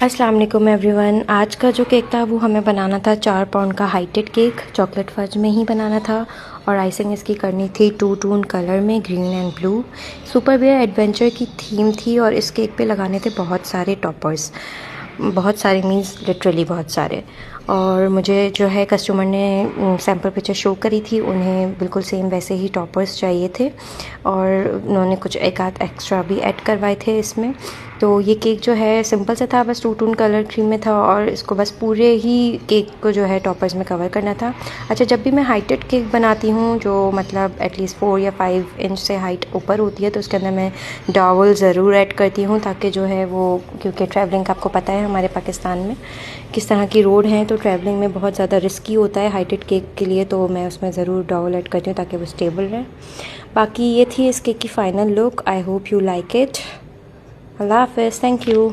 अस्सलाम वालेकुम एवरीवन। आज का जो केक था वो हमें बनाना था 4 पाउंड का हाइटेड केक, चॉकलेट फज में ही बनाना था और आइसिंग इसकी करनी थी 2 टोन कलर में, green and blue. Super bear adventure की थीम थी और इस केक पे लगाने थे बहुत सारे टॉपर्स, बहुत सारे मीन्स लिटरली बहुत सारे। और मुझे जो है कस्टमर ने सैम्पल पिक्चर शो करी थी, उन्हें बिल्कुल सेम वैसे ही टॉपर्स चाहिए थे और उन्होंने कुछ एक आध एक्स्ट्रा भी ऐड करवाए थे इसमें। तो ये केक जो है सिंपल सा था, बस 2 टोन कलर क्रीम में था और इसको बस पूरे ही केक को जो है टॉपर्स में कवर करना था। अच्छा, जब भी मैं हाइटेड केक बनाती हूँ जो मतलब एटलीस्ट 4 या 5 इंच से हाइट ऊपर होती है, तो उसके अंदर मैं डॉवल ज़रूर ऐड करती हूँ ताकि जो है वो, क्योंकि ट्रैवलिंग का आपको पता है हमारे पाकिस्तान में किस तरह की रोड हैं, तो ट्रैवलिंग में बहुत ज़्यादा रिस्की होता है हाइटेड केक के लिए, तो मैं उसमें ज़रूर डॉवल ऐड करती हूँ ताकि वो स्टेबल रहे। बाकी ये थी इस केक की final look. I hope you like it. अल्लाह हाफ़िज़, थैंक यू।